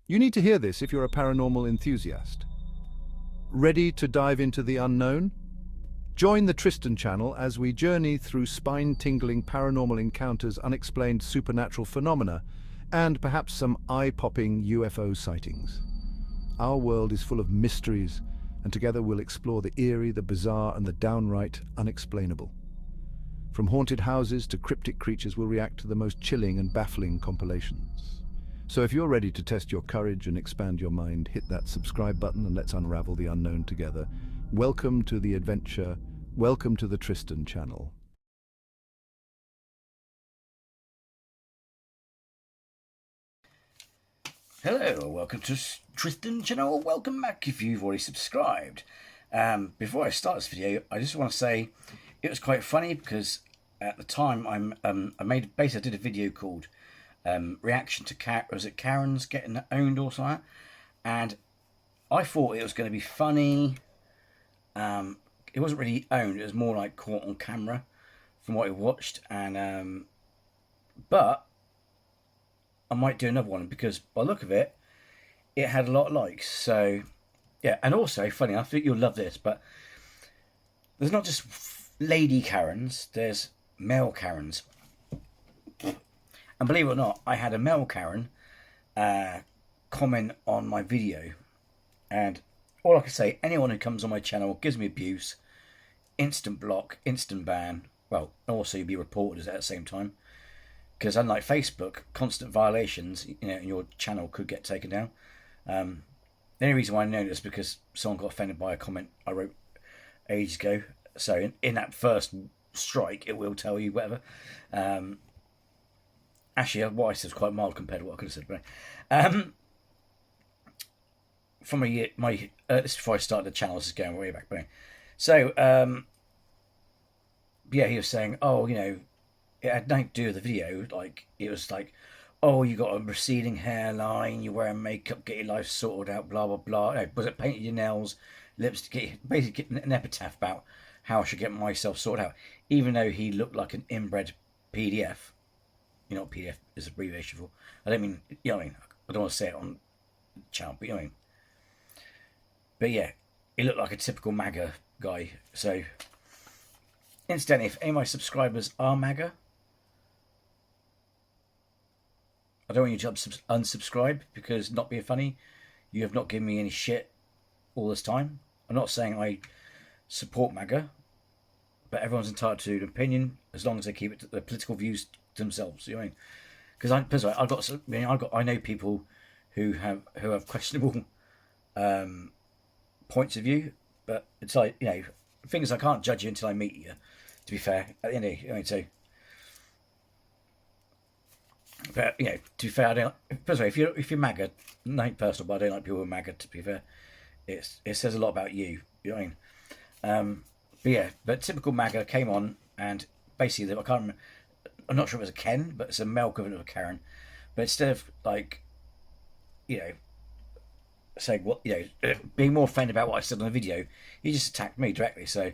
You need to hear this if you're a paranormal enthusiast. Ready to dive into the unknown? Join the Tristan channel as we journey through spine-tingling paranormal encounters, unexplained supernatural phenomena, and perhaps some eye-popping UFO sightings. Our world is full of mysteries, and together we'll explore the eerie, the bizarre, and the downright unexplainable. From haunted houses to cryptic creatures, we'll react to the most chilling and baffling compilations. So if you're ready to test your courage and expand your mind, hit that subscribe button and let's unravel the unknown together. Welcome to the adventure. Welcome to the Tristan channel. Hello, welcome to Tristan channel. Welcome back if you've already subscribed. Before I start this video, I just want to say it was quite funny because at the time I did a video called reaction to Karen's getting owned or something, and I thought it was going to be funny. It wasn't really owned; it was more like caught on camera, from what I watched. And but I might do another one because by the look of it, it had a lot of likes. So yeah, and also funny. I think you'll love this, but there's not just lady Karens; there's male Karens. And believe it or not, I had a male Karen comment on my video. And all I can say, anyone who comes on my channel, gives me abuse, instant block, instant ban. Well, also you'll be reported at the same time. Because unlike Facebook, constant violations, your channel could get taken down. The only reason why I know this is because someone got offended by a comment I wrote ages ago. So in that first strike, it will tell you whatever. Actually, what I said was quite mild compared to what I could have said. But from this is before I started the channel. This is going way back. But anyway. So yeah, he was saying, oh, it had nothing to do with the video. Like it was like, oh, you got a receding hairline, you're wearing makeup, get your life sorted out, blah blah blah. No, was it painted your nails, lips, basically get an epitaph about how I should get myself sorted out. Even though he looked like an inbred PDF. You know what PDF is abbreviation for? I don't mean, I don't want to say it on the channel, but you know what I mean. But yeah, he looked like a typical MAGA guy. So, incidentally, if any of my subscribers are MAGA, I don't want you to unsubscribe because not being funny, you have not given me any shit all this time. I'm not saying I support MAGA, but everyone's entitled to an opinion as long as they keep it to their political views themselves. You know what I mean? Because I know people who have questionable points of view, but it's like things I can't judge you until I meet you. To be fair, at the end of the day, so. But to be fair, I don't. First of all, if you're MAGA, nothing personal, but I don't like people who are MAGA. To be fair, it says a lot about you. You know what I mean? But typical MAGA came on and basically I can't remember. I'm not sure if it was a Ken, but it's a male equivalent of a Karen. But instead of saying what being more offended about what I said on the video, he just attacked me directly. So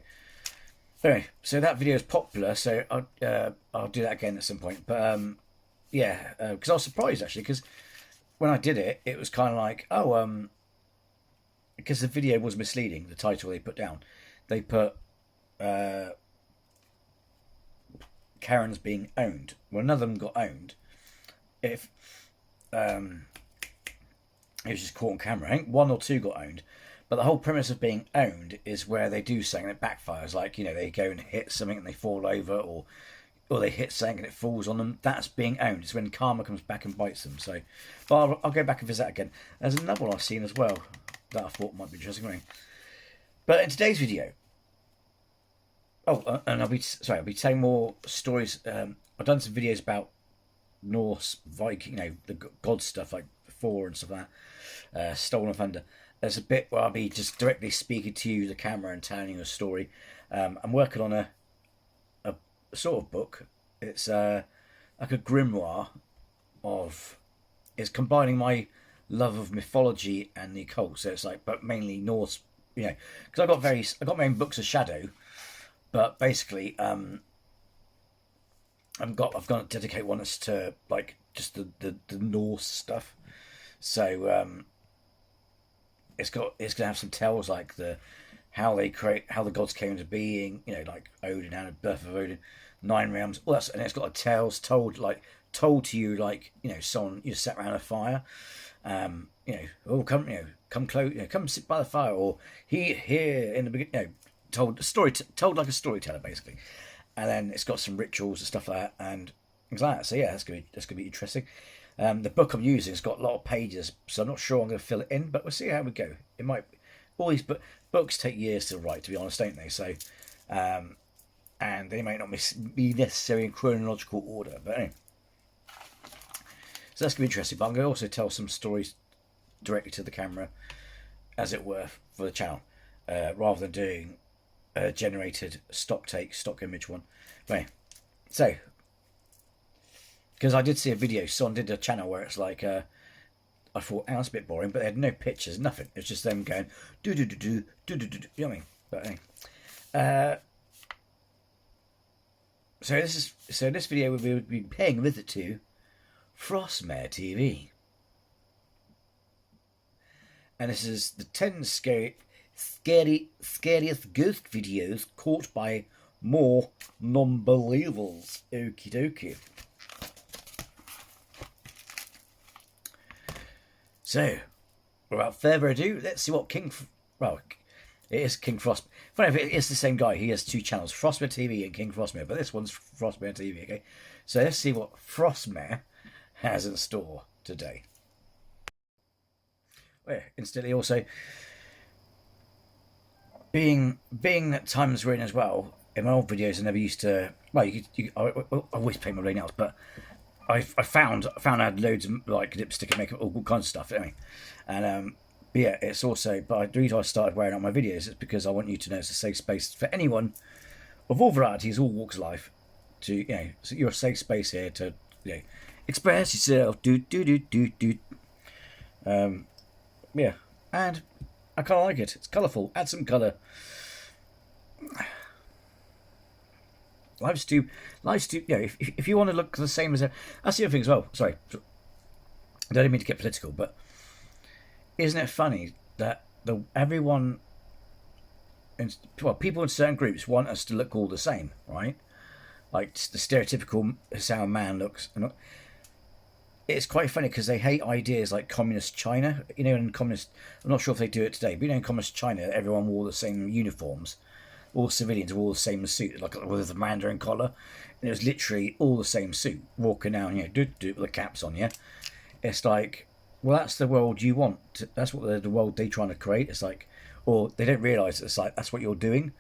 anyway, so that video is popular. So I'll do that again at some point. But because I was surprised actually because when I did it, it was kind of like because the video was misleading. The title they put down, they put. Karen's being owned. Well, none of them got owned. If it was just caught on camera, I think one or two got owned. But the whole premise of being owned is where they do something that backfires. Like they go and hit something and they fall over, or they hit something and it falls on them. That's being owned. It's when karma comes back and bites them. So, but I'll go back and visit that again. There's another one I've seen as well that I thought might be interesting. But in today's video. Oh, and I'll be telling more stories. I've done some videos about Norse Viking, the god stuff like Thor and stuff like that. Stolen Thunder. There's a bit where I'll be just directly speaking to you, the camera, and telling you a story. I'm working on a sort of book. It's like a grimoire it's combining my love of mythology and the occult. So it's like, but mainly Norse, because I got my own books of shadow. But basically, I've got to dedicate one that's to like just the Norse stuff. So it's gonna have some tales like how the gods came into being, like Odin and the birth of Odin, 9 realms, all that, and it's got a tales told to you, someone sat around a fire, oh, come close, come sit by the fire, or here in the beginning, told like a storyteller basically, and then it's got some rituals and stuff like that and things like that. So yeah, that's gonna be interesting. The book I'm using has got a lot of pages, so I'm not sure I'm going to fill it in, but we'll see how we go. It might all these books take years to write, to be honest, don't they? So, and they might not be necessarily in chronological order, but anyway. So that's going to be interesting. But I'm going to also tell some stories directly to the camera, as it were, for the channel, rather than doing a generated stock image one. But anyway, so, because I did see a video, someone did a channel where it's like, I thought, that's a bit boring, but they had no pictures, nothing. It's just them going, do, you know what I mean? But anyway. So this video we would be paying a visit to Frostmare TV. And this is the 10 scariest ghost videos caught by more non-believers. Okie dokie. So, without further ado, let's see what it is King Frost. Funny, it is the same guy. He has two channels, Frostmare TV and King Frostmare, but this one's Frostmare TV, okay? So let's see what Frostmare has in store today. Well, instantly also, being that times we're in as well, in my old videos I never used to, I always paint my nails, but I found I had loads of like lipstick and makeup, all kinds of stuff. Anyway, and but yeah, it's also. But the reason I started wearing on my videos is because I want you to know it's a safe space for anyone of all varieties, all walks of life. So you're a safe space here to express yourself. Yeah, and I kind of like it. It's colourful. Add some colour. Life's too. If you want to look the same as that's the other thing as well. Sorry, I don't mean to get political, but isn't it funny that everyone, people in certain groups want us to look all the same, right? Like the stereotypical is how a man looks. It's quite funny because they hate ideas like communist China. In communist, I'm not sure if they do it today, but in communist China, everyone wore the same uniforms. All civilians wore all the same suit, like with the Mandarin collar, and it was literally all the same suit, walking down, with the caps on, It's like, well, that's the world you want. That's what the world they're trying to create. It's like, or they don't realise it's like that's what you're doing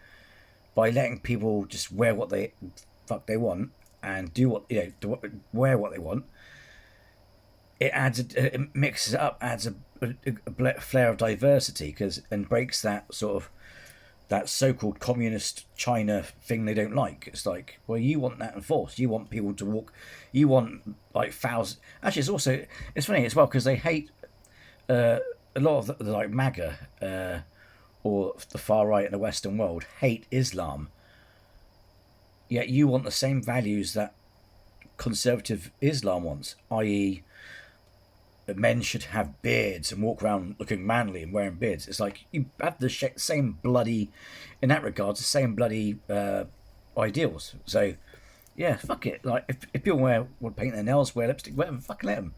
by letting people just wear what they want and do what wear what they want. It mixes it up, adds a flare of diversity, and breaks that sort of. That so-called communist China thing they don't like. It's like, well, you want that enforced. You want people to walk. You want like thousands. Actually, it's funny as well because they hate a lot of the like MAGA or the far right in the Western world hate Islam. Yet you want the same values that conservative Islam wants, i.e., men should have beards and walk around looking manly and wearing beards. It's like you have the same bloody, in that regard, the same bloody ideals. So, yeah, fuck it. Like if people would paint their nails, wear lipstick, whatever, fucking let them.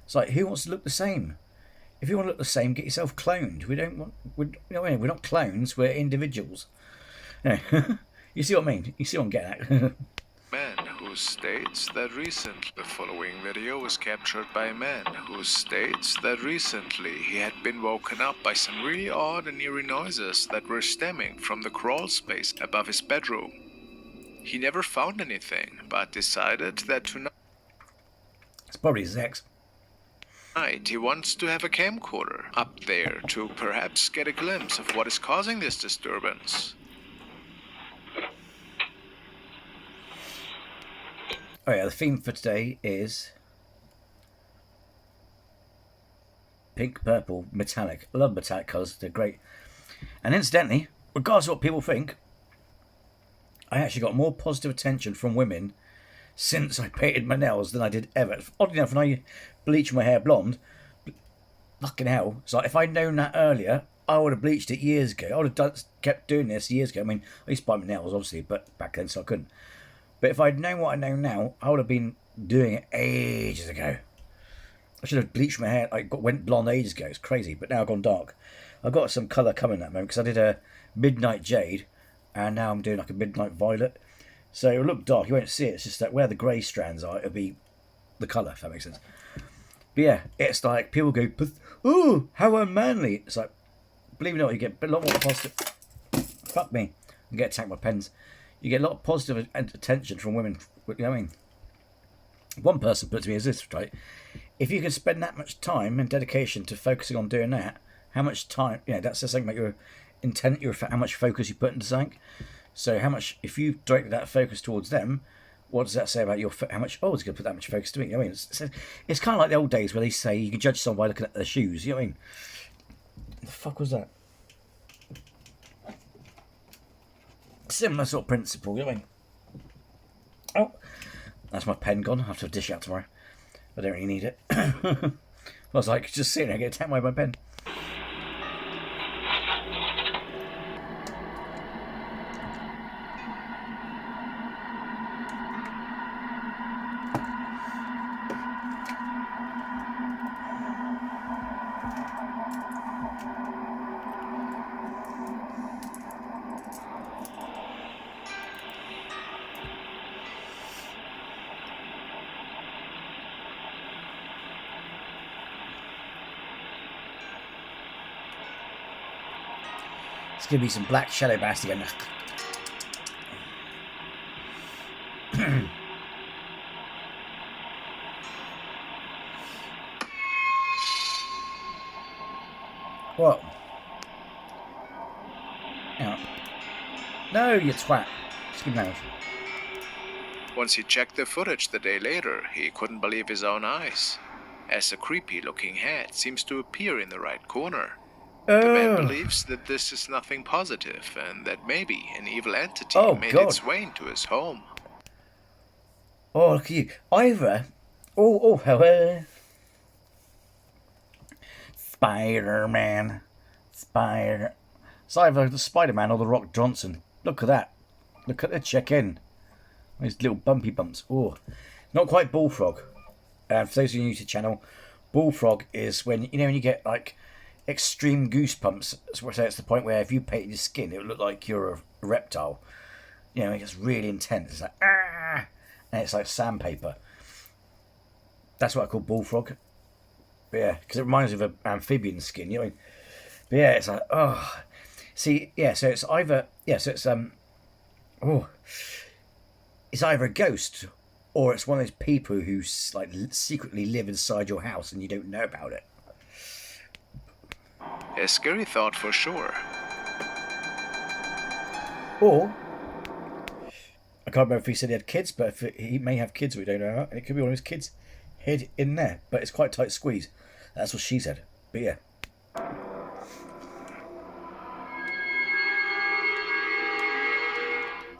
It's like, who wants to look the same? If you want to look the same, get yourself cloned. We're not clones. We're individuals. You see what I mean? You see what I'm getting at? Man who states that recently the following video was captured by a man who states that recently he had been woken up by some really odd and eerie noises that were stemming from the crawl space above his bedroom. He never found anything, but decided that tonight it's probably his ex. he wants to have a camcorder up there to perhaps get a glimpse of what is causing this disturbance. Oh yeah, the theme for today is pink, purple, metallic. I love metallic colours, they're great. And incidentally, regardless of what people think, I actually got more positive attention from women since I painted my nails than I did ever. Oddly enough, when I bleached my hair blonde, fucking hell. It's like, if I'd known that earlier, I would have bleached it years ago. I would have kept doing this years ago. I mean, I used to bite my nails, obviously, but back then, so I couldn't. But if I'd known what I know now, I would have been doing it ages ago. I should have bleached my hair, went blonde ages ago. It's crazy, but now I've gone dark. I've got some colour coming at that moment, because I did a midnight jade, and now I'm doing like a midnight violet. So it'll look dark, you won't see it. It's just that where the grey strands are, it'll be the colour, if that makes sense. But yeah, it's like, people go, ooh, how unmanly. It's like, believe it or not, you get a lot more positive. Fuck me, I get attacked by pens. You get a lot of positive attention from women. You know what I mean? One person put to me as this, right? If you can spend that much time and dedication to focusing on doing that, how much time? Yeah, that's just something like your intent, how much focus you put into something. So how much, if you direct that focus towards them, what does that say about your, how much? Oh, it's going to put that much focus to me. You know what I mean, it's kind of like the old days where they say you can judge someone by looking at their shoes. You know what I mean? What the fuck was that? Similar sort of principle, you know what I mean? Oh, that's my pen gone. I'll have to dish out tomorrow. I don't really need it. I was like, just sitting there, get attacked by my pen. It's going to be some black shadow bass again. What? No, you twat. Just give me that. Once he checked the footage the day later, he couldn't believe his own eyes, as a creepy-looking head seems to appear in the right corner. The man believes that this is nothing positive, and that maybe an evil entity made its way into his home. Oh, look at you. Either... hello. Spider-Man. It's either the Spider-Man or the Rock Johnson. Look at that. Look at the check-in. These little bumpy bumps. Oh, not quite bullfrog. For those of you new to the channel, bullfrog is when, you know, when you get, like, extreme goosebumps. So it's the point where if you painted your skin, it would look like you're a reptile. You know, it gets really intense. It's like, ah! And it's like sandpaper. That's what I call bullfrog. But yeah, because it reminds me of an amphibian skin, you know what I mean? But yeah, it's like, oh. See, yeah, so it's either, it's either a ghost or it's one of those people who, like, secretly live inside your house and you don't know about it. A scary thought for sure. Or, I can't remember if he said he had kids, but if he may have kids we don't know about, and it could be one of his kids hid in there, but it's quite tight squeeze. That's what she said. But yeah.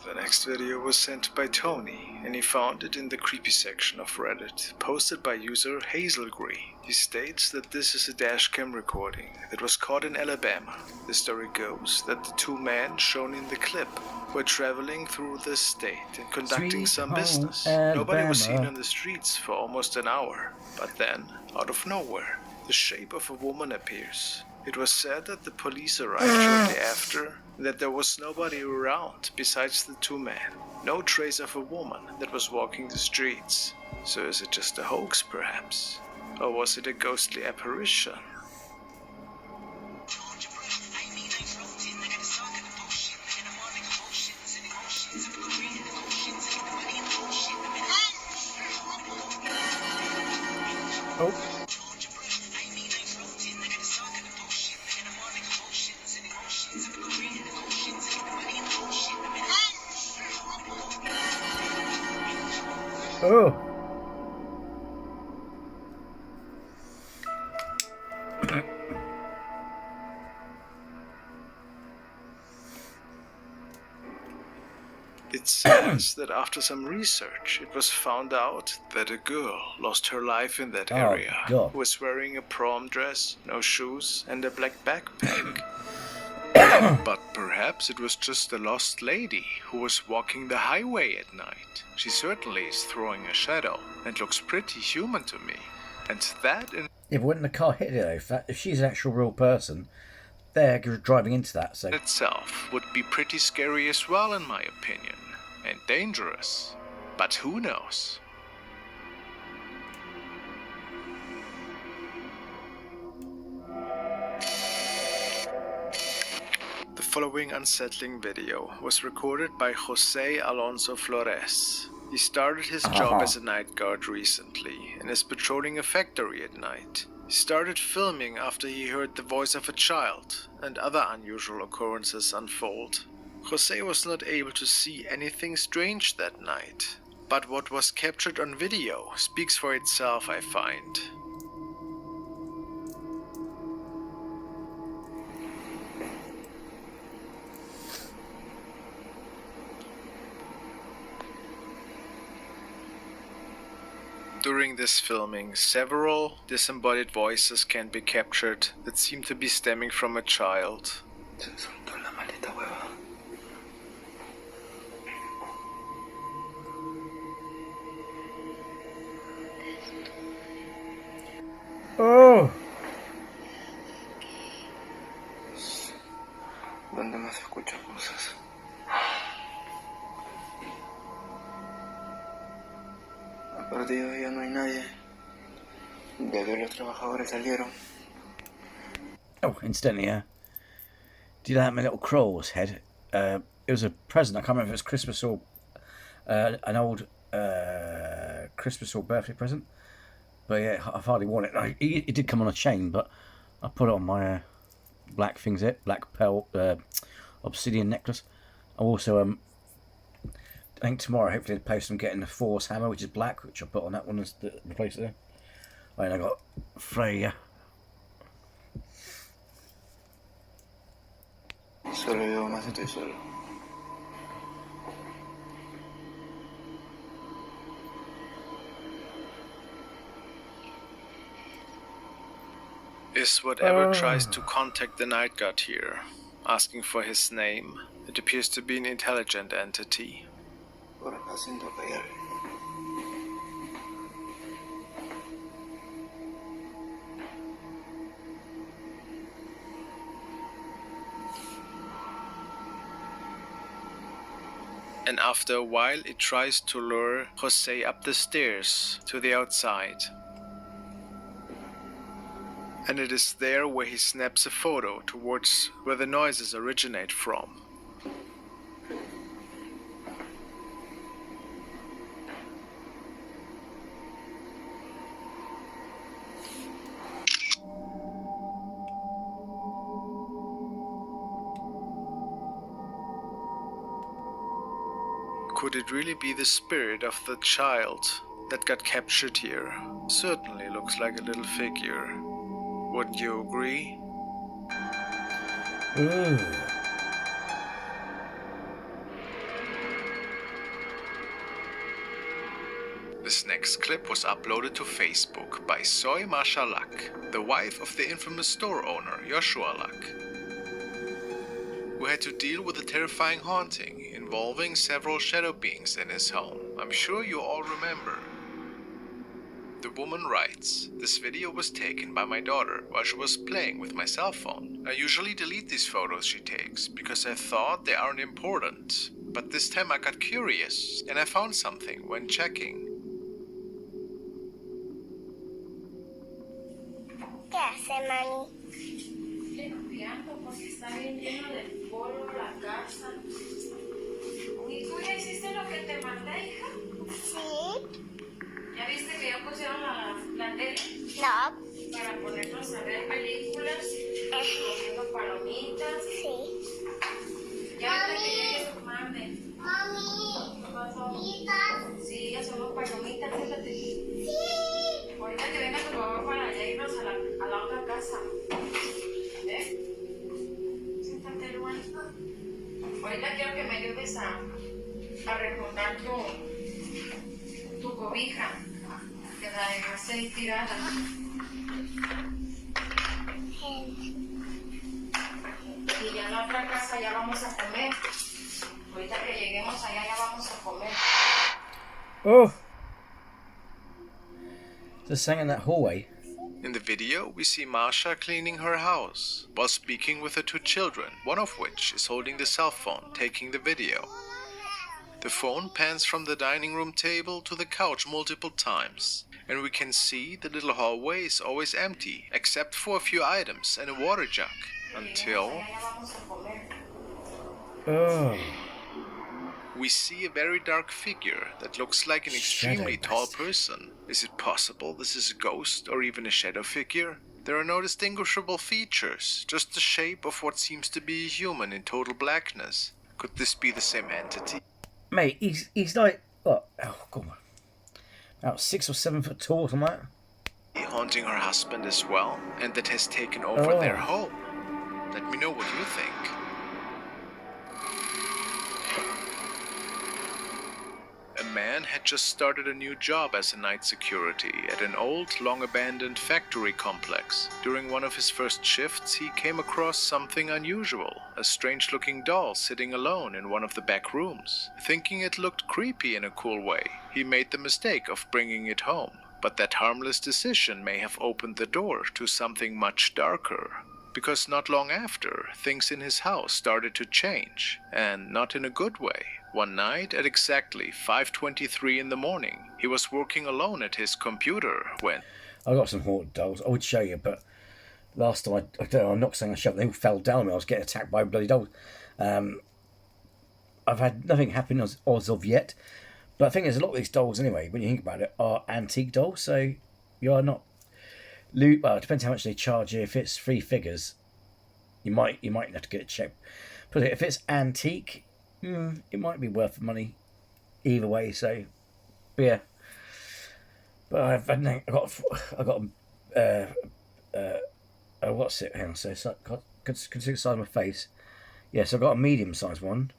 The next video was sent by Tony, and he found it in the creepy section of Reddit, posted by user Hazelgree. He states that this is a dashcam recording that was caught in Alabama. The story goes that the two men shown in the clip were traveling through the state and conducting some business. Nobody was seen on the streets for almost an hour, but then, out of nowhere, the shape of a woman appears. It was said that the police arrived shortly after, that there was nobody around besides the two men. No trace of a woman that was walking the streets. So is it just a hoax, perhaps? Or was it a ghostly apparition? Oh. Oh. It seems that after some research, it was found out that a girl lost her life in that area, God. who was wearing a prom dress, no shoes, and a black backpack. But perhaps it was just a lost lady who was walking the highway at night. She certainly is throwing a shadow and looks pretty human to me. And that in Yeah, but when the car hit it, though, if she's an actual real person, they're driving into that, so... itself would be pretty scary as well, in my opinion. And dangerous. But who knows? The following unsettling video was recorded by Jose Alonso Flores. He started his job as a night guard recently and is patrolling a factory at night. He started filming after he heard the voice of a child and other unusual occurrences unfold. Jose was not able to see anything strange that night, but what was captured on video speaks for itself, I find. During this filming, several disembodied voices can be captured that seem to be stemming from a child. Oh! ¿Dónde más escucho cosas? A partir de hoy ya no hay nadie. Desde los trabajadores salieron. Oh, incidentally, do you know that my little Crawl's head? It was a present. I can't remember if it was Christmas or an old Christmas or birthday present. But yeah, I've hardly worn it. It did come on a chain, but I put it on my black things here, black pearl obsidian necklace. I also I think tomorrow hopefully the post I'm getting the Force hammer, which is black, which I put on that one as the replace it there. And I got Freya. Solo yo más estoy solo. Is whatever tries to contact the night guard here, asking for his name. It appears to be an intelligent entity. Por acá siento que hay algo. And after a while, it tries to lure Jose up the stairs to the outside. And it is there where he snaps a photo towards where the noises originate from. Could it really be the spirit of the child that got captured here? Certainly looks like a little figure. Wouldn't you agree? Ooh. This next clip was uploaded to Facebook by Soy Masha Luck, the wife of the infamous store owner Joshua Luck, who had to deal with a terrifying haunting involving several shadow beings in his home. I'm sure you all remember. The woman writes, "This video was taken by my daughter while she was playing with my cell phone. I usually delete these photos she takes because I thought they aren't important. But this time I got curious and I found something when checking." ¿Qué hace, mami? Limpiando porque está bien lleno de polvo la casa. ¿Y tú ya hiciste lo que te mandé, hija? Sí. ¿Ya viste que ya pusieron la tele? No. Para ponernos a ver películas, comiendo palomitas. Sí. Ya te llegues tu madre. Mami. ¿Qué pasó? ¿Palomitas? Sí, ya son palomitas, fíjate. Sí. Ahorita que venga tu mamá para allá irnos a la otra casa. Siéntate, Luan. Ahorita quiero que me ayudes a a recortar tu cobija, que la dejaste ahí tirada. Y ya en la otra casa ya vamos a comer. Ahorita que lleguemos allá ya vamos a comer. Oh! Just sang in that hallway. In the video, we see Masha cleaning her house while speaking with her two children, one of which is holding the cell phone, taking the video. The phone pans from the dining room table to the couch multiple times, and we can see the little hallway is always empty, except for a few items and a water jug, until we see a very dark figure that looks like an extremely tall person. Is it possible this is a ghost or even a shadow figure? There are no distinguishable features, just the shape of what seems to be a human in total blackness. Could this be the same entity? Mate, he's like, what? Oh, God. About 6 or 7 foot tall, something like that. Haunting her husband as well, and that has taken over their home. Let me know what you think. A man had just started a new job as a night security at an old, long-abandoned factory complex. During one of his first shifts, he came across something unusual, a strange-looking doll sitting alone in one of the back rooms. Thinking it looked creepy in a cool way, he made the mistake of bringing it home. But that harmless decision may have opened the door to something much darker. Because not long after, things in his house started to change, and not in a good way. One night, at exactly 5:23 in the morning, he was working alone at his computer when... I got some haunted dolls. I would show you, but last time I don't know, I'm not saying I shoved them, they all fell down me. I was getting attacked by bloody dolls. I've had nothing happen as of yet, but I think there's a lot of these dolls anyway, when you think about it, are antique dolls, so you are not... Well, it depends how much they charge you. If it's 3 figures, you might have to get it checked. But if it's antique, it might be worth the money either way. So, but yeah. But I got what's it? Hang on, so consider the size of my face. Yeah, so I got a medium sized one,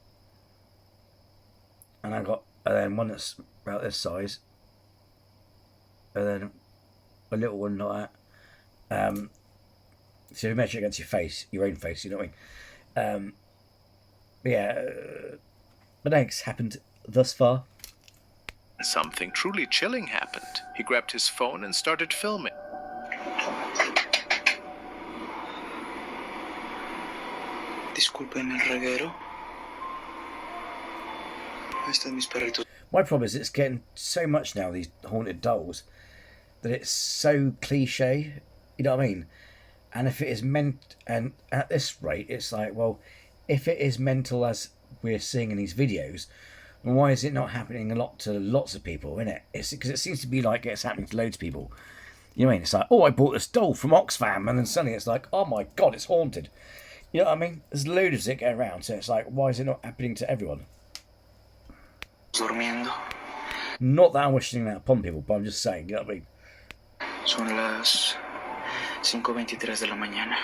and I got one that's about this size, and then a little one like that. So you measure it against your face, your own face, you know what I mean? Yeah, but thanks happened thus far. Something truly chilling happened. He grabbed his phone and started filming. Disculpen el reguero. Ahí están mis perritos. My problem is it's getting so much now, these haunted dolls, that it's so cliche, you know what I mean? And if it is meant, and at this rate, it's like, well, if it is mental as we're seeing in these videos, then why is it not happening a lot to lots of people, innit? It's because it seems to be like it's happening to loads of people. You know what I mean? It's like, oh, I bought this doll from Oxfam, and then suddenly it's like, oh my God, it's haunted. You know what I mean? There's loads of it going around, so it's like, why is it not happening to everyone? Durmiendo. Not that I'm wishing that upon people, but I'm just saying, you know what I mean? Son las 5:23 de la mañana.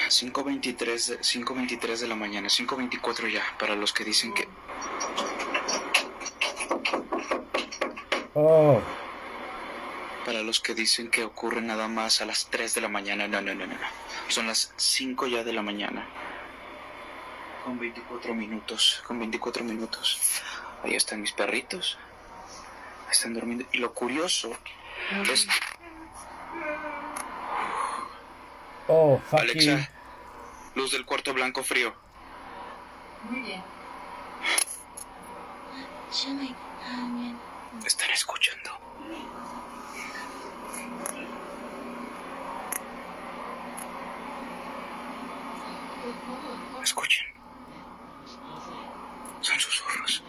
Cinco veintitrés de la mañana, 5:24 ya, para los que dicen que... Oh. Para los que dicen que ocurre nada más a las 3 de la mañana, no. Son las 5 ya de la mañana. Con 24 minutos. Ahí están mis perritos. Están durmiendo. Y lo curioso es... Oh, fuck Alexa, you. luz del cuarto blanco frío. Muy bien. Están escuchando. Escuchen. Son susurros.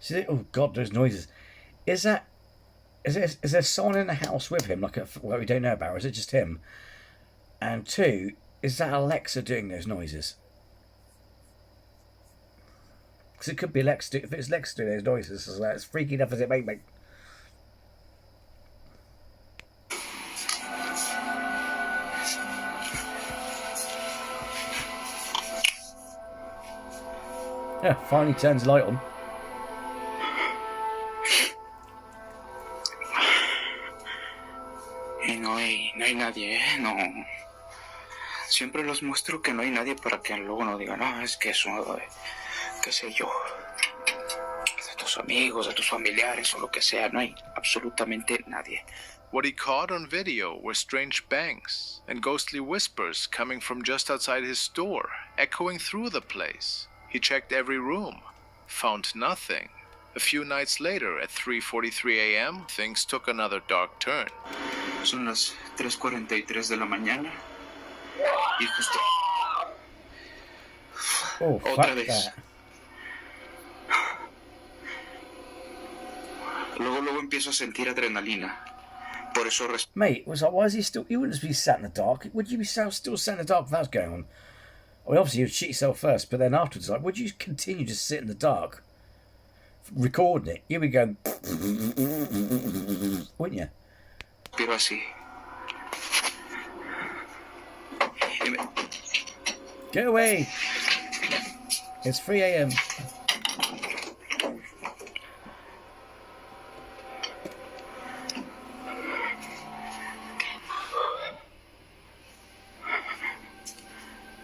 See, oh God, those noises. Is there someone in the house with him, like what we don't know about, or is it just him? And 2, Is that Alexa doing those noises? Because it could be Alexa. If it's Alexa doing those noises, it's like, as freaky enough as it may be. Yeah, finally turns the light on. Y no hay nadie, ¿eh? No. Siempre los muestro que no hay nadie para que luego no digan, ah, es que es uno de, qué sé yo, de tus amigos, de tus familiares o lo que sea. No hay absolutamente nadie. What he caught on video were strange bangs and ghostly whispers coming from just outside his door, echoing through the place. He checked every room, found nothing. A few nights later, at 3:43 a.m., things took another dark turn. Son las 3:43 de la mañana y justo Oh, otra fuck vez. that. Luego empiezo a sentir adrenalina. Por eso Mate, it was like, why is he still... You wouldn't be sat in the dark. Would you be still sat in the dark if that was going on? I mean, obviously you'd shit yourself first, but then afterwards, like, would you continue to sit in the dark, recording it? You'd be going... wouldn't you? respiro así. Go away! It's 3 a.m.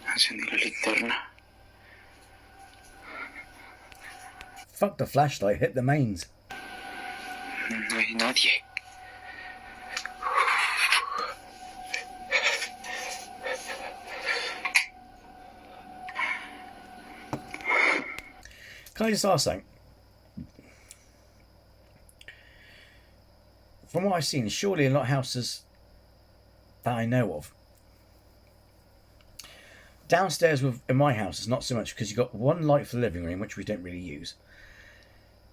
Encendí la linterna. Fuck the flashlight, hit the mains. No hay nadie. Can I just ask something? From what I've seen, surely in a lot of houses that I know of, downstairs in my house is not so much, because you've got one light for the living room, which we don't really use,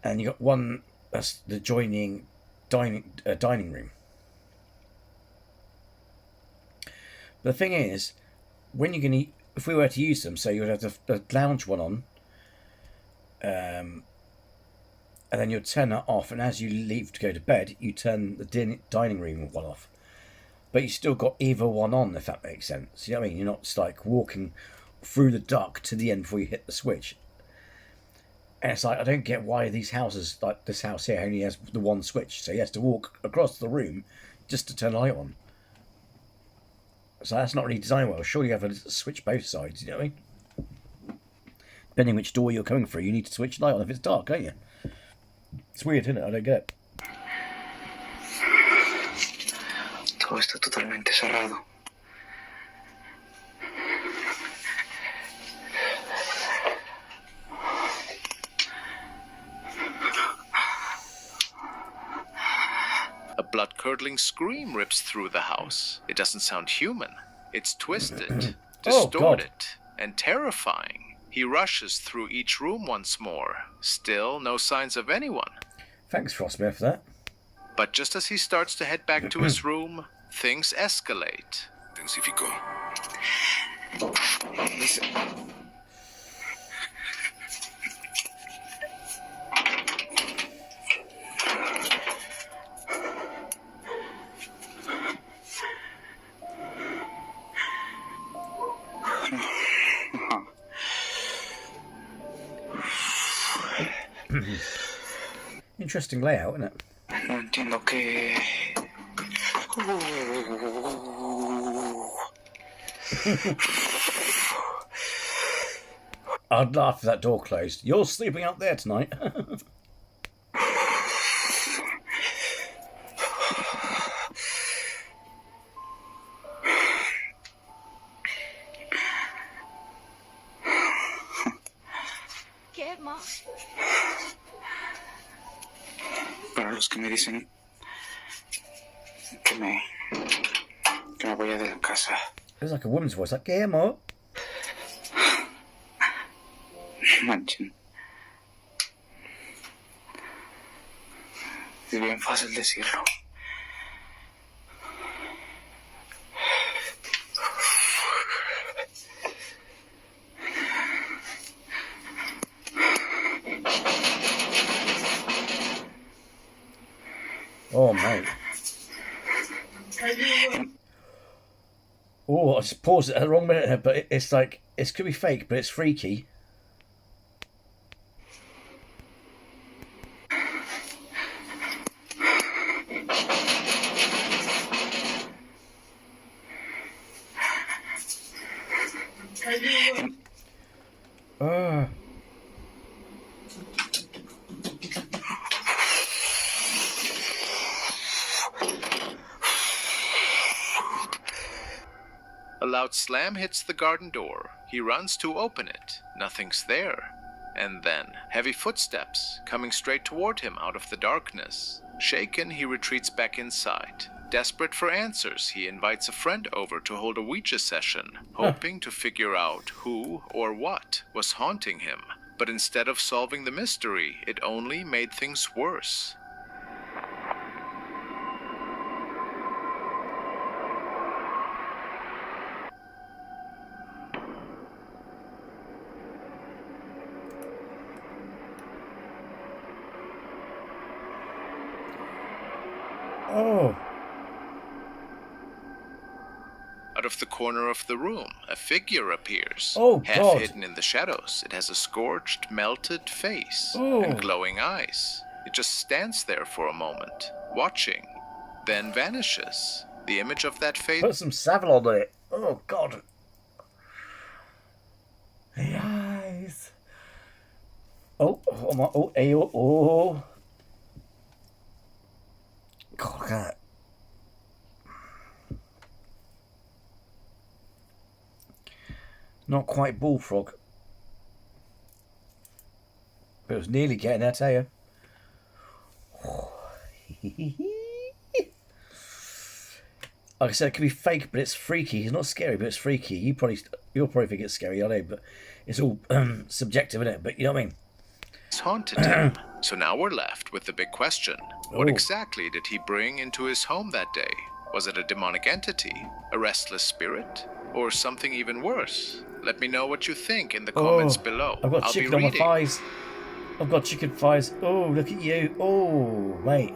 and you've got one that's the adjoining dining room. But the thing is, when you're going to, if we were to use them, so you would have the lounge one on, and then you'd turn that off, and as you leave to go to bed, you turn the dining room one off. But you still got either one on, if that makes sense. You know what I mean? You're not just like walking through the dark to the end before you hit the switch. And it's like, I don't get why these houses, like this house here, only has the one switch. So he has to walk across the room just to turn the light on. So that's not really designed well. Surely you have a switch both sides, you know what I mean? Depending which door you're coming through, you need to switch the light on if it's dark, don't you? It's weird, isn't it? I don't get it. Todo está totalmente cerrado. A blood-curdling scream rips through the house. It doesn't sound human. It's twisted, distorted, and terrifying. He rushes through each room once more. Still, no signs of anyone. Thanks, Frostmare, for that. But just as he starts to head back to his room, things escalate. Intensificó. Interesting layout, isn't it? No entiendo qué. I'd laugh if that door closed. You're sleeping out there tonight. ¿Qué, Ma? Para los que me dicen que me vaya de la casa. It was like a woman's voice, like, "Get him up." Manchen. Es bien fácil decirlo. Oh, mate. Oh, I just paused it at the wrong minute, but it's like, it could be fake, but it's freaky. A loud slam hits the garden door. He runs to open it. Nothing's there. And then, heavy footsteps coming straight toward him out of the darkness. Shaken, he retreats back inside. Desperate for answers, he invites a friend over to hold a Ouija session, hoping to figure out who or what was haunting him. But instead of solving the mystery, it only made things worse. Oh. Out of the corner of the room, a figure appears. Oh, half God. hidden in the shadows, it has a scorched, melted face Oh. and glowing eyes. It just stands there for a moment, watching, then vanishes. The image of that face Put some Savile on it. Oh, God. The eyes. Oh, oh, my, oh, hey, oh, oh. God, look at that. Not quite bullfrog. But it was nearly getting there, I tell you. Like I said, it could be fake, but it's freaky. It's not scary, but it's freaky. You'll probably think it's scary, I know, but it's all subjective, isn't it? But you know what I mean? haunted him. So now we're left with the big question. What Oh. exactly did he bring into his home that day? Was it a demonic entity? A restless spirit? Or something even worse? Let me know what you think in the comments below. I've got I'll chicken be on my reading. thighs. I've got chicken thighs. Oh, look at you. Oh, mate.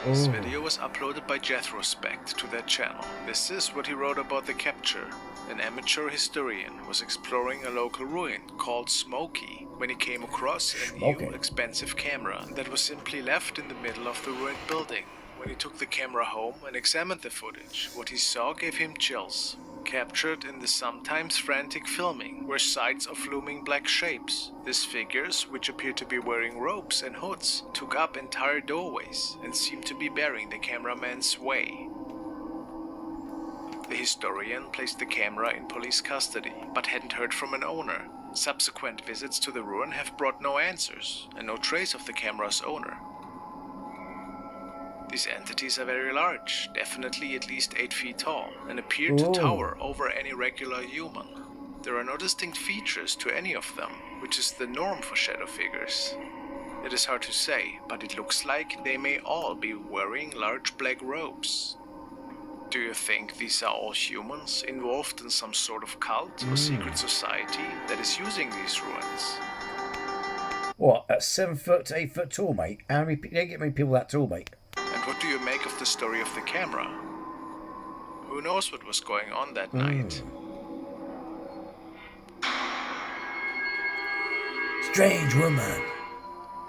This Oh. video was uploaded by Jethrospect to their channel. This is what he wrote about the capture. An amateur historian was exploring a local ruin called Smoky when he came across a new Smoky. expensive camera that was simply left in the middle of the ruined building. When he took the camera home and examined the footage, what he saw gave him chills. Captured in the sometimes frantic filming were sights of looming black shapes. These figures, which appeared to be wearing robes and hoods, took up entire doorways and seemed to be bearing the cameraman's way. The historian placed the camera in police custody, but hadn't heard from an owner. Subsequent visits to the ruin have brought no answers, and no trace of the camera's owner. These entities are very large, definitely at least 8 feet tall, and appear to Ooh. tower over any regular human. There are no distinct features to any of them, which is the norm for shadow figures. It is hard to say, but it looks like they may all be wearing large black robes. Do you think these are all humans involved in some sort of cult or secret society that is using these ruins? What? At 7 foot to 8 foot tall, mate? How many? You don't get many people that tall, mate. And what do you make of the story of the camera? Who knows what was going on that night? Strange woman.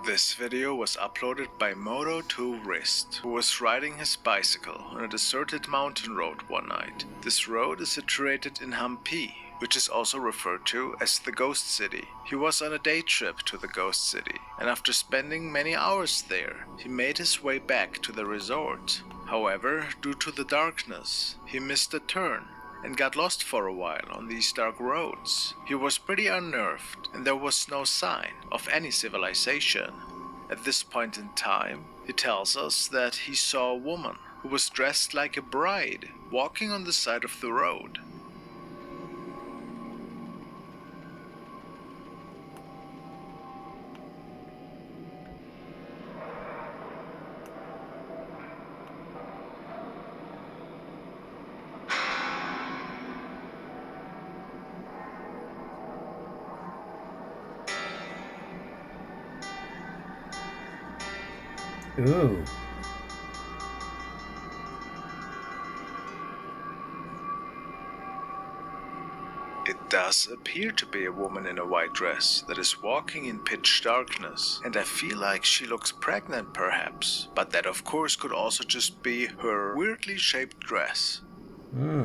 This video was uploaded by Moto2Wrist, who was riding his bicycle on a deserted mountain road one night. This road is situated in Hampi, which is also referred to as the Ghost City. He was on a day trip to the Ghost City, and after spending many hours there, he made his way back to the resort. However, due to the darkness, he missed a turn and got lost for a while on these dark roads. He was pretty unnerved, and there was no sign of any civilization. At this point in time, he tells us that he saw a woman who was dressed like a bride walking on the side of the road. Ooh. It does appear to be a woman in a white dress that is walking in pitch darkness, and I feel like she looks pregnant perhaps, but that of course could also just be her weirdly shaped dress.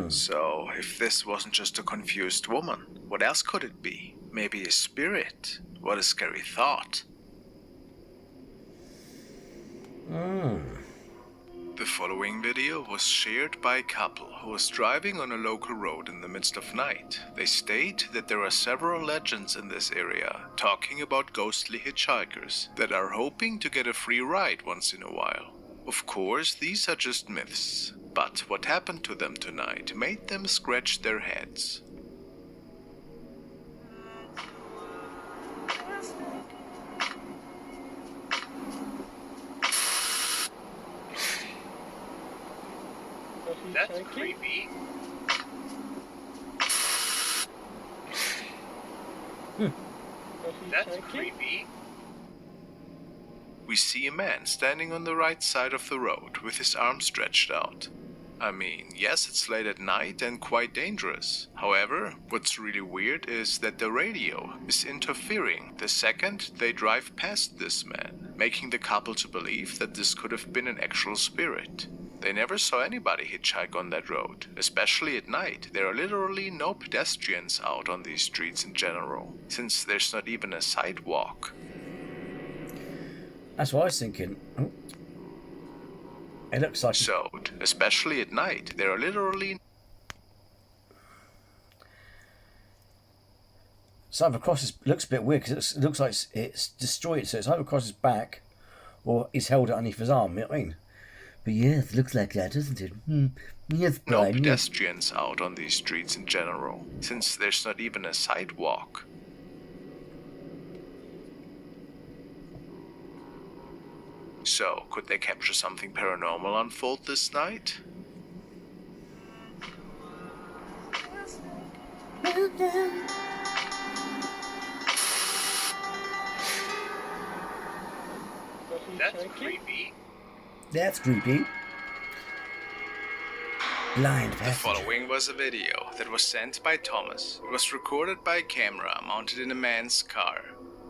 So, if this wasn't just a confused woman, what else could it be? Maybe a spirit? What a scary thought. The following video was shared by a couple who was driving on a local road in the midst of night. They state that there are several legends in this area talking about ghostly hitchhikers that are hoping to get a free ride once in a while. Of course, these are just myths, but what happened to them tonight made them scratch their heads. That's creepy. That's creepy. We see a man standing on the right side of the road with his arms stretched out. I mean, yes, it's late at night and quite dangerous. However, what's really weird is that the radio is interfering the second they drive past this man, making the couple to believe that this could have been an actual spirit. They never saw anybody hitchhike on that road, especially at night. There are literally no pedestrians out on these streets in general, since there's not even a sidewalk. That's what I was thinking. Oh. It looks like... So, especially at night, there are literally... It's either across his... It looks a bit weird because it looks like it's destroyed. So it's either across his back or he's held it underneath his arm. You know what I mean? But yes, it looks like that, doesn't it? Yes, no Brian, pedestrians out on these streets in general, since there's not even a sidewalk. So, could they capture something paranormal unfold this night? That's creepy. That's creepy. Blind The passenger. following was a video that was sent by Thomas. It was recorded by a camera mounted in a man's car.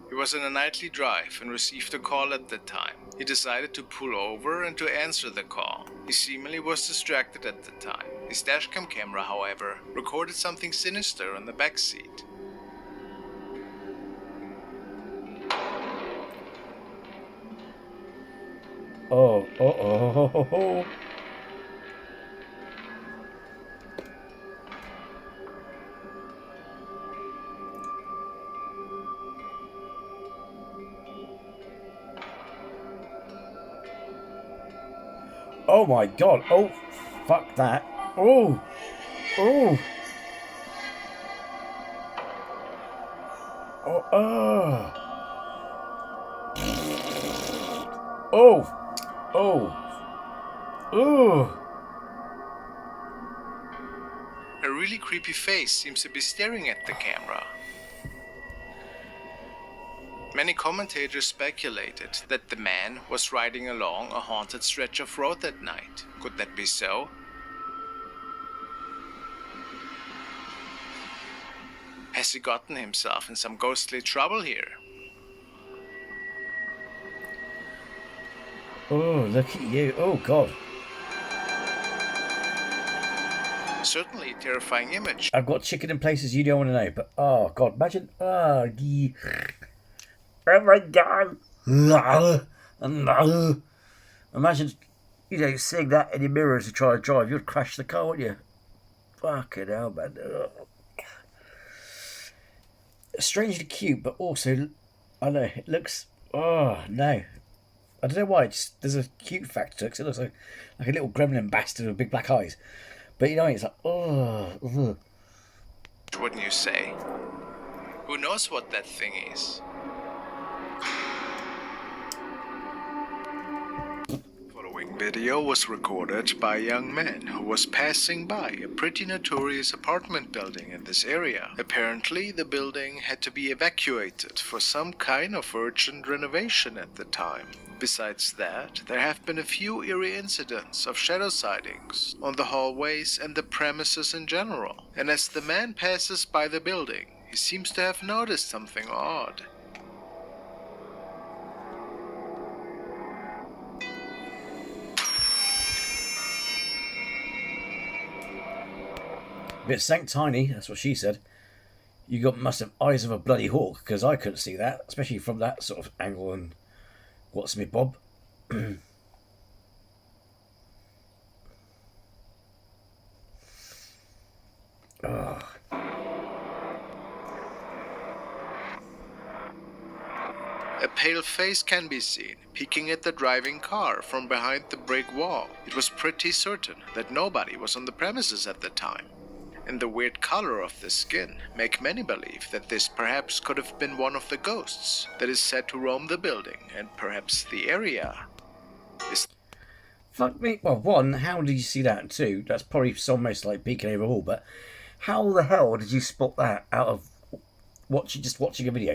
He was on a nightly drive and received a call at the time. He decided to pull over and to answer the call. He seemingly was distracted at the time. His dashcam camera, however, recorded something sinister on the back seat. Oh. Oh my god. Oh, fuck that. Oh. Oh. Oh. Oh. Oh. Oh. A really creepy face seems to be staring at the camera. Many commentators speculated that the man was riding along a haunted stretch of road that night. Could that be so? Has he gotten himself in some ghostly trouble here? Oh, look at you. Oh, God. Certainly a terrifying image. I've got chicken in places you don't want to know, but oh, God, imagine. Oh, my God. Imagine, seeing that in your mirror as you try to drive. You'd crash the car, wouldn't you? Fucking hell, man. Strangely cute, but also, I don't know, it looks, oh, no. I don't know why, there's a cute factor to it, 'cause it looks like a little gremlin bastard with big black eyes. But it's like, oh. Wouldn't you say? Who knows what that thing is? Following video was recorded by a young man who was passing by a pretty notorious apartment building in this area. Apparently, the building had to be evacuated for some kind of urgent renovation at the time. Besides that, there have been a few eerie incidents of shadow sightings on the hallways and the premises in general. And as the man passes by the building, he seems to have noticed something odd. Bit sank tiny, that's what she said. You must have eyes of a bloody hawk, because I couldn't see that, especially from that sort of angle. And what's me, Bob? Oh. A pale face can be seen, peeking at the driving car from behind the brick wall. It was pretty certain that nobody was on the premises at the time. And the weird color of the skin make many believe that this perhaps could have been one of the ghosts that is said to roam the building, and perhaps the area is... Fuck me. Well, one, how did you see that? And two, that's probably almost like peeking over a wall, but how the hell did you spot that out of watching a video?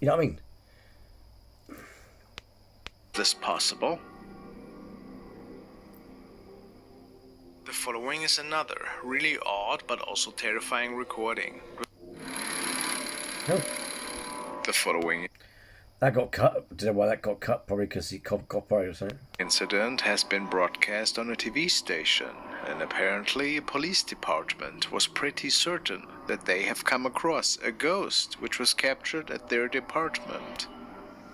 You know what I mean? this possible? The following is another really odd but also terrifying recording. Oh. The following That got cut. I don't know why that got cut. Probably because he copyright or something. incident has been broadcast on a TV station, and apparently a police department was pretty certain that they have come across a ghost which was captured at their department.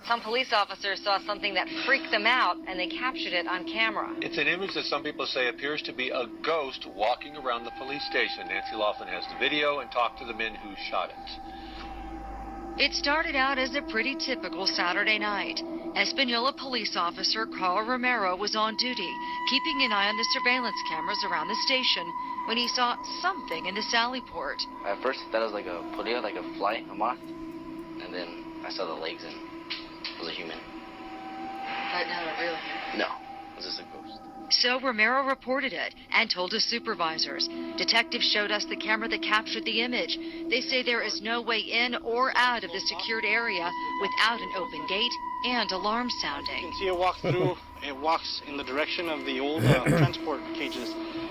Some police officers saw something that freaked them out, and they captured it on camera. It's an image that some people say appears to be a ghost walking around the police station. Nancy Laughlin has the video and talked to the men who shot it. It started out as a pretty typical Saturday night. Espanola police officer Carl Romero was on duty, keeping an eye on the surveillance cameras around the station, when he saw something in the sally port. At first, I thought it was like a polilla, like a fly, a moth. And then I saw the legs and it was a human. But not a real human. No, it was just a ghost. So Romero reported it and told his supervisors. Detectives showed us the camera that captured the image. They say there is no way in or out of the secured area without an open gate and alarm sounding. You can see it walk through. It walks in the direction of the old transport cages,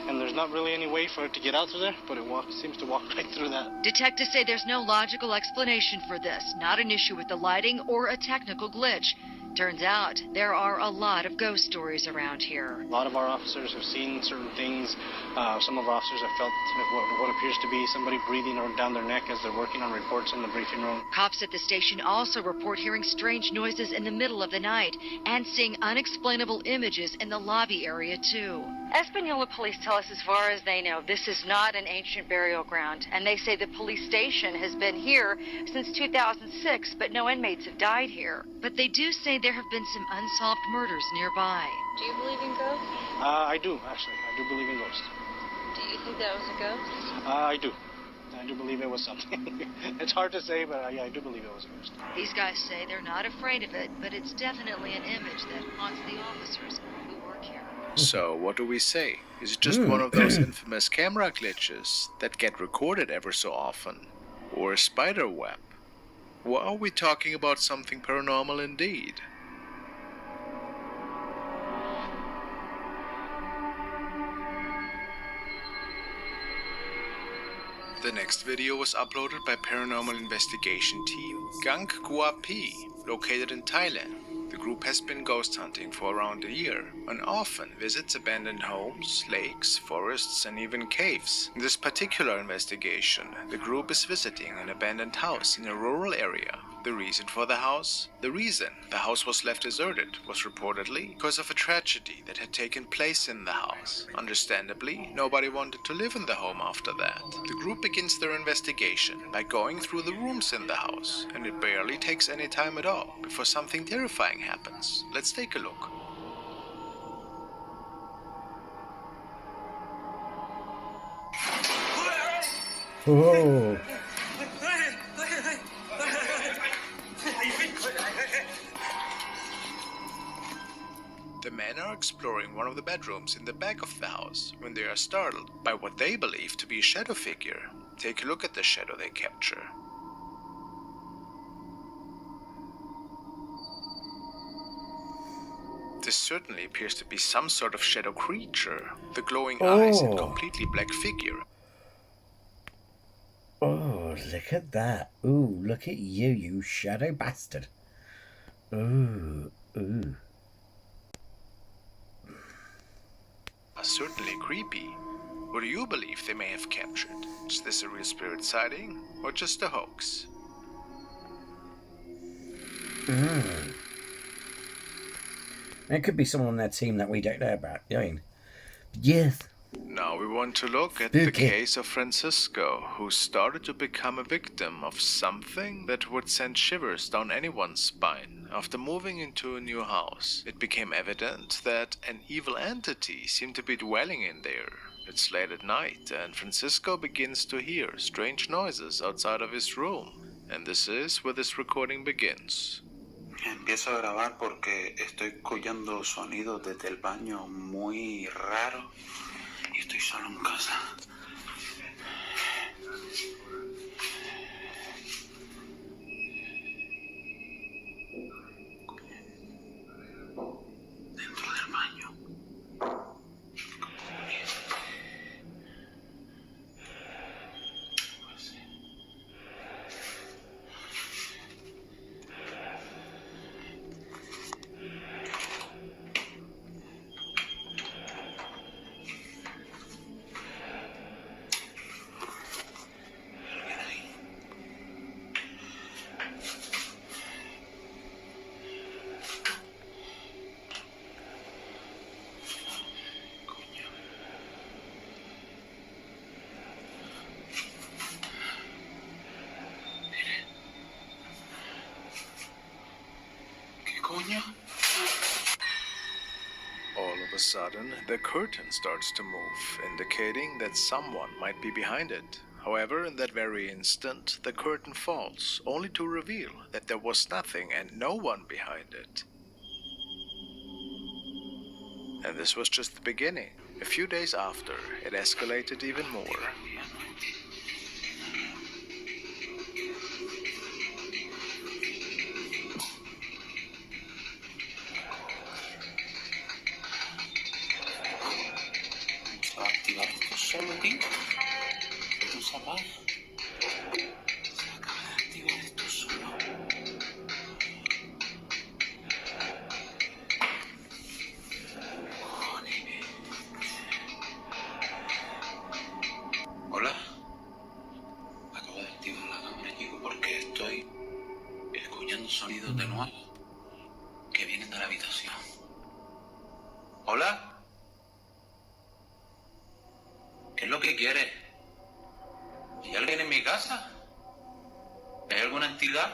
and there's not really any way for it to get out through there, but it seems to walk right through that. Detectives say there's no logical explanation for this, not an issue with the lighting or a technical glitch. Turns out there are a lot of ghost stories around here. A lot of our officers have seen certain things. Some of our officers have felt what appears to be somebody breathing down their neck as they're working on reports in the briefing room. Cops at the station also report hearing strange noises in the middle of the night and seeing unexplainable images in the lobby area too. Espanola police tell us as far as they know, this is not an ancient burial ground, and they say the police station has been here since 2006, but no inmates have died here. But they do say there have been some unsolved murders nearby. Do you believe in ghosts? I do, actually. I do believe in ghosts. Do you think that was a ghost? I do. I do believe it was something. It's hard to say, but I do believe it was a ghost. These guys say they're not afraid of it, but it's definitely an image that haunts the officers who work here. So, what do we say? Is it just one of those infamous camera glitches that get recorded ever so often? Or a spider web? Or are we talking about something paranormal indeed? The next video was uploaded by paranormal investigation team Gang Gua Pi, located in Thailand. The group has been ghost hunting for around a year and often visits abandoned homes, lakes, forests, and even caves. In this particular investigation, the group is visiting an abandoned house in a rural area. The reason for the house? The reason the house was left deserted was reportedly because of a tragedy that had taken place in the house. Understandably, nobody wanted to live in the home after that. The group begins their investigation by going through the rooms in the house, and it barely takes any time at all before something terrifying happens. Let's take a look. Oh. The men are exploring one of the bedrooms in the back of the house when they are startled by what they believe to be a shadow figure. Take a look at the shadow they capture. This certainly appears to be some sort of shadow creature. The glowing eyes and Oh. completely black figure. Oh, look at that. Ooh, look at you, you shadow bastard. Ooh, ooh. Are certainly creepy. What do you believe they may have captured? Is this a real spirit sighting or just a hoax? It could be someone on their team that we don't know about. I mean, yes. Now we want to look at Spooky. the case of Francisco, who started to become a victim of something that would send shivers down anyone's spine. After moving into a new house, it became evident that an evil entity seemed to be dwelling in there. It's late at night, and Francisco begins to hear strange noises outside of his room. And this is where this recording begins. Empiezo a grabar porque estoy escuchando sonidos desde el baño muy raros y estoy solo en casa. Dentro del baño. All of a sudden, the curtain starts to move, indicating that someone might be behind it. However, in that very instant, the curtain falls, only to reveal that there was nothing and no one behind it. And this was just the beginning. A few days after, it escalated even more. Activar esto solo, tío. No se apaga. Se acaba de activar esto solo. Hola. Acabo de activar la cámara, chico, porque estoy escuchando sonidos de nuevo que vienen de la habitación. Hola. ¿Qué es lo que quieres? ¿Hay alguien en mi casa? ¿Hay alguna entidad?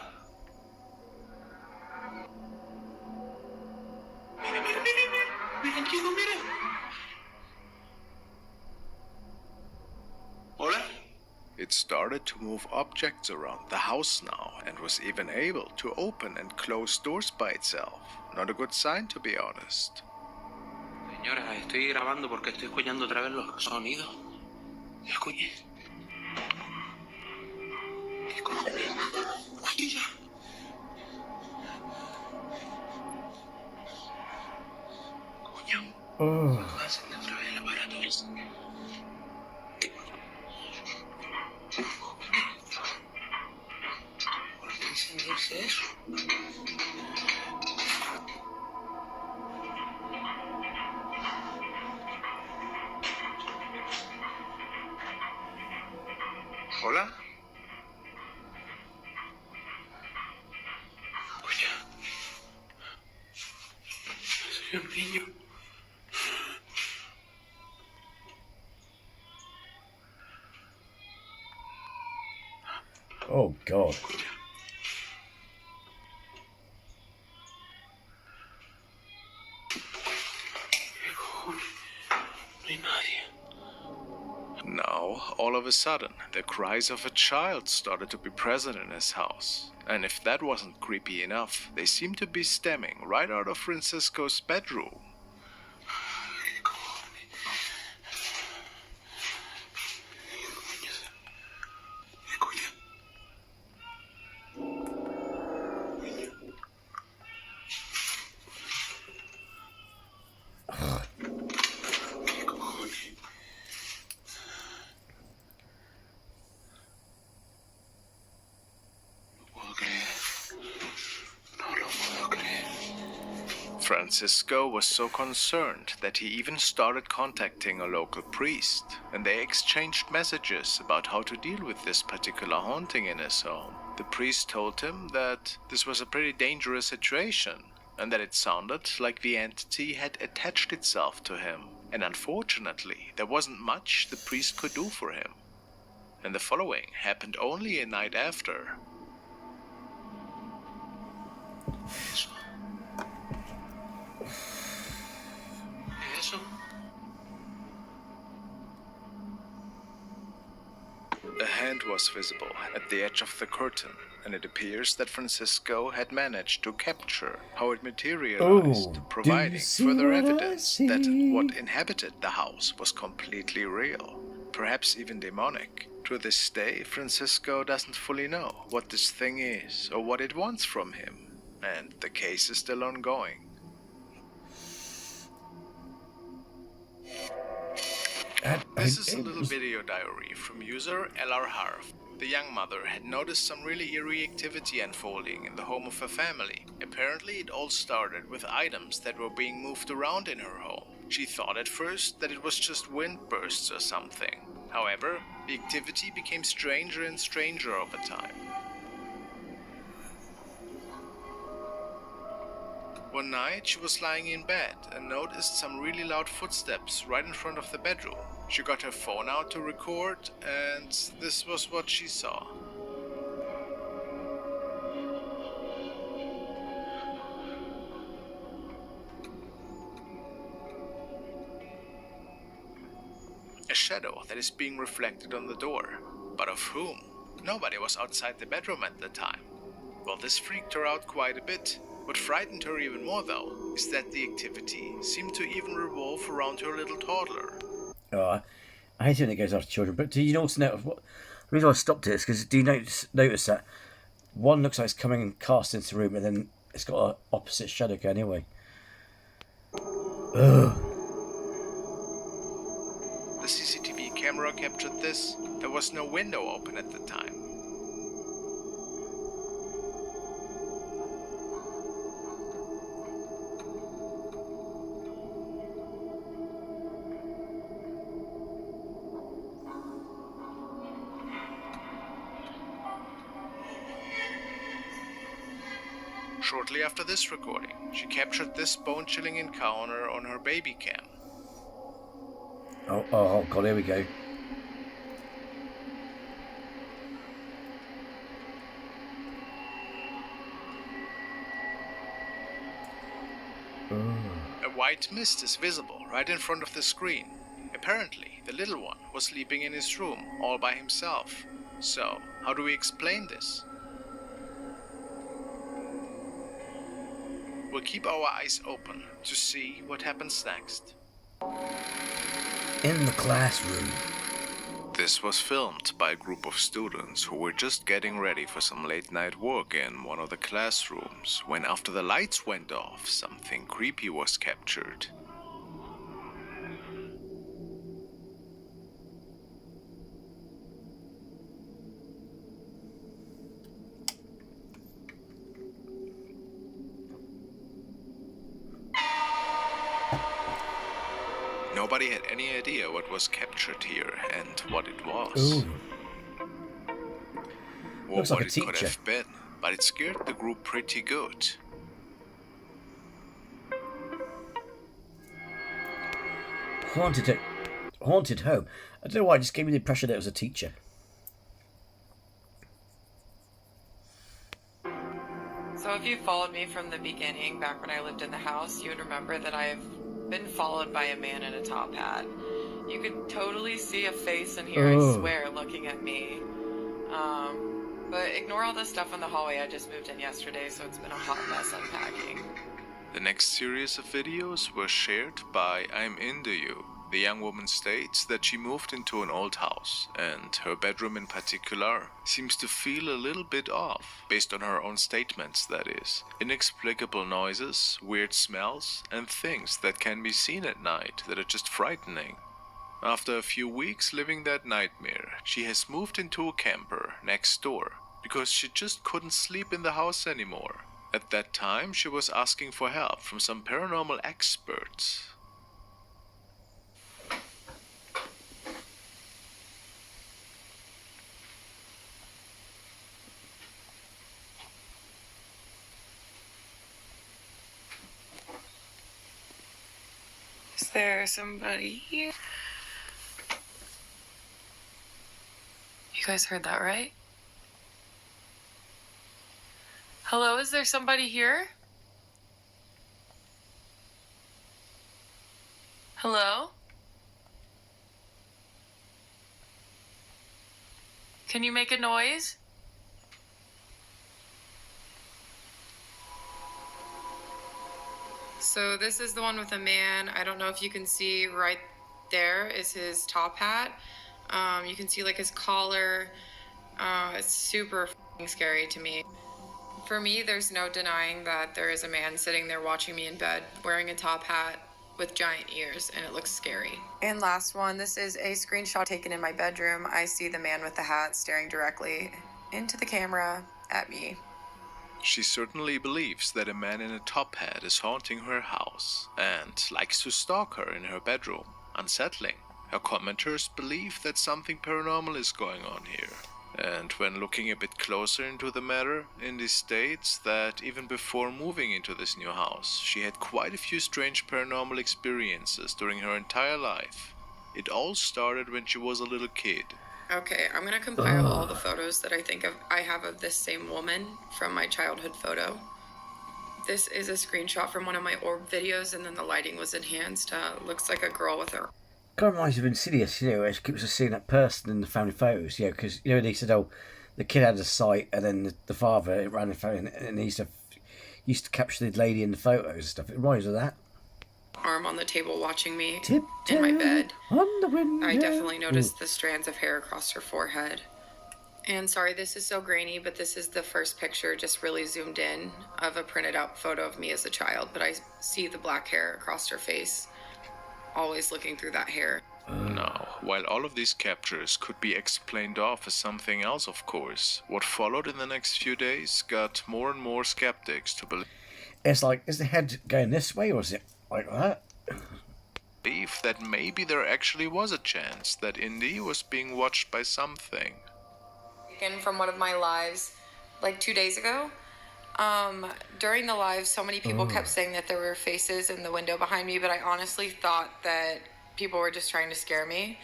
Mire, mire, mire, mire. Miren, chicos, miren. Hola. It started to move objects around the house now and was even able to open and close doors by itself. Not a good sign, to be honest. Señora, estoy grabando porque estoy escuchando otra vez los sonidos. Escuche. ¿Qué cojones? ¡Hostia! Coño. Va a encender otra vez el aparato. ¿Por qué encenderse eso? Hola. Escucha. Soy un niño. Oh, God. ¿Qué cojones? No hay nadie. Now, all of a sudden, the cries of a child started to be present in his house. And if that wasn't creepy enough, they seemed to be stemming right out of Francisco's bedroom. ¿Qué cojones? Escucha. Francisco was so concerned that he even started contacting a local priest, and they exchanged messages about how to deal with this particular haunting in his home. The priest told him that this was a pretty dangerous situation, and that it sounded like the entity had attached itself to him, and unfortunately there wasn't much the priest could do for him. And the following happened only a night after. A hand was visible at the edge of the curtain, and it appears that Francisco had managed to capture how it materialized, providing further evidence that what inhabited the house was completely real, perhaps even demonic. To this day, Francisco doesn't fully know what this thing is or what it wants from him, and the case is still ongoing. This is a little video diary from user LR Harf. The young mother had noticed some really eerie activity unfolding in the home of her family. Apparently it all started with items that were being moved around in her home. She thought at first that it was just wind bursts or something. However, the activity became stranger and stranger over time. One night, she was lying in bed and noticed some really loud footsteps right in front of the bedroom. She got her phone out to record, and this was what she saw. A shadow that is being reflected on the door. But of whom? Nobody was outside the bedroom at the time. Well, this freaked her out quite a bit. What frightened her even more, though, is that the activity seemed to even revolve around her little toddler. Oh, I hate it when it goes after children, but do you also notice what? The reason I stopped it is because do you notice that one looks like it's coming and cast into the room, and then it's got an opposite shadow going anyway. Ugh. The CCTV camera captured this. There was no window open at the time. Shortly after this recording, she captured this bone-chilling encounter on her baby cam. Oh God, here we go. A white mist is visible right in front of the screen. Apparently, the little one was sleeping in his room all by himself. So, how do we explain this? We'll keep our eyes open to see what happens next. In the classroom. This was filmed by a group of students who were just getting ready for some late night work in one of the classrooms, when after the lights went off, something creepy was captured. Nobody had any idea what was captured here and what it was. Ooh. Or Looks what like a it teacher. could have been, but it scared the group pretty good. Haunted home. I don't know why, it just gave me the impression that it was a teacher. So if you followed me from the beginning, back when I lived in the house, you would remember that I've been followed by a man in a top hat. You could totally see a face in here, I swear, looking at me. But ignore all the stuff in the hallway. I just moved in yesterday, so it's been a hot mess unpacking. The next series of videos were shared by I'm Into You. The young woman states that she moved into an old house, and her bedroom in particular seems to feel a little bit off, based on her own statements, that is. Inexplicable noises, weird smells, and things that can be seen at night that are just frightening. After a few weeks living that nightmare, she has moved into a camper next door, because she just couldn't sleep in the house anymore. At that time, she was asking for help from some paranormal experts. Is there somebody here? You guys heard that, right? Hello, is there somebody here? Hello? Can you make a noise? So this is the one with a man. I don't know if you can see right there is his top hat. You can see like his collar. It's super f***ing scary to me. For me, there's no denying that there is a man sitting there watching me in bed wearing a top hat with giant ears, and it looks scary. And last one, this is a screenshot taken in my bedroom. I see the man with the hat staring directly into the camera at me. She certainly believes that a man in a top hat is haunting her house and likes to stalk her in her bedroom. Unsettling. Her commenters believe that something paranormal is going on here. And when looking a bit closer into the matter, Indy states that even before moving into this new house, she had quite a few strange paranormal experiences during her entire life. It all started when she was a little kid. Okay, I'm gonna compile all the photos that I have of this same woman from my childhood photo. This is a screenshot from one of my orb videos, and then the lighting was enhanced. Looks like a girl with her. Kind of reminds me of Insidious, you know, where it keeps us seeing that person in the family photos, you know, because, you know, they said, oh, the kid had a sight, and then the father ran the phone, and he used to capture the lady in the photos and stuff. It reminds me of that. Arm on the table watching me in my bed. On the window. I definitely noticed the strands of hair across her forehead. And sorry, this is so grainy, but this is the first picture, just really zoomed in, of a printed out photo of me as a child. But I see the black hair across her face. Always looking through that hair. Now, while all of these captures could be explained off as something else, of course, what followed in the next few days got more and more skeptics to believe. It's like, is the head going this way, or is it like that? Believe that maybe there actually was a chance that Indy was being watched by something. Taken from one of my lives, like 2 days ago. During the live, so many people kept saying that there were faces in the window behind me, but I honestly thought that people were just trying to scare me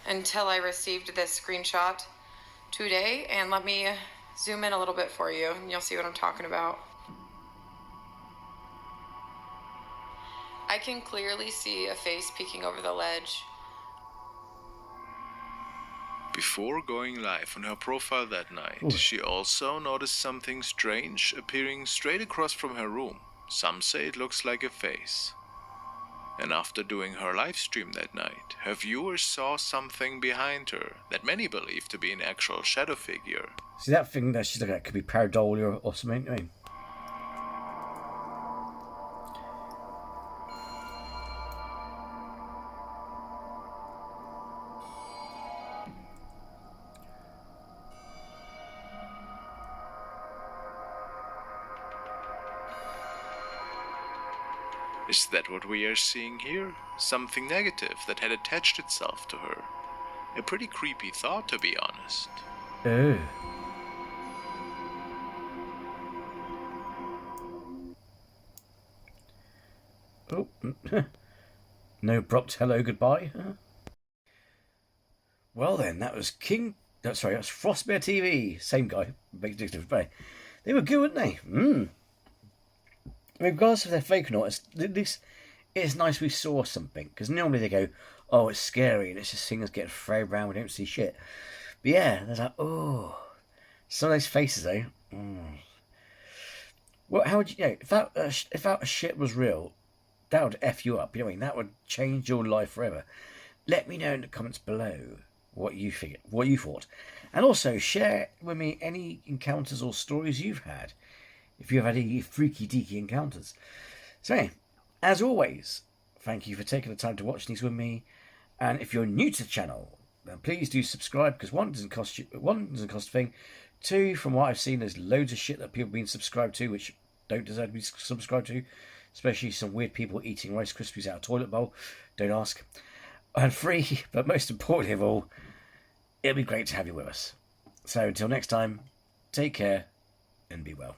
until I received this screenshot today. And let me zoom in a little bit for you, and you'll see what I'm talking about. I can clearly see a face peeking over the ledge. Before going live on her profile that night, she also noticed something strange appearing straight across from her room. Some say it looks like a face. And after doing her live stream that night, her viewers saw something behind her that many believe to be an actual shadow figure. See, that thing that she's looking at could be pareidolia or something, I mean. Is that what we are seeing here? Something negative that had attached itself to her. A pretty creepy thought, to be honest. Oh. No abrupt hello goodbye. Well then, that was that's Frostmare TV. Same guy, big difference. They were good, weren't they? Regardless if they're fake or not, it's nice we saw something. Because normally they go, oh, it's scary, and it's just things getting thrown around, we don't see shit. But yeah, there's like, oh. Some of those faces, though. Well, how would you know, if that shit was real, that would F you up, you know what I mean? That would change your life forever. let me know in the comments below what you thought. And also share with me any encounters or stories you've had, if you've had any freaky deaky encounters. So anyway, as always, thank you for taking the time to watch these with me. And if you're new to the channel, then please do subscribe, because one, doesn't cost a thing. Two, from what I've seen, there's loads of shit that people have been subscribed to which don't deserve to be subscribed to, especially some weird people eating Rice Krispies out of a toilet bowl. Don't ask. And three, but most importantly of all, it'll be great to have you with us. So until next time, take care and be well.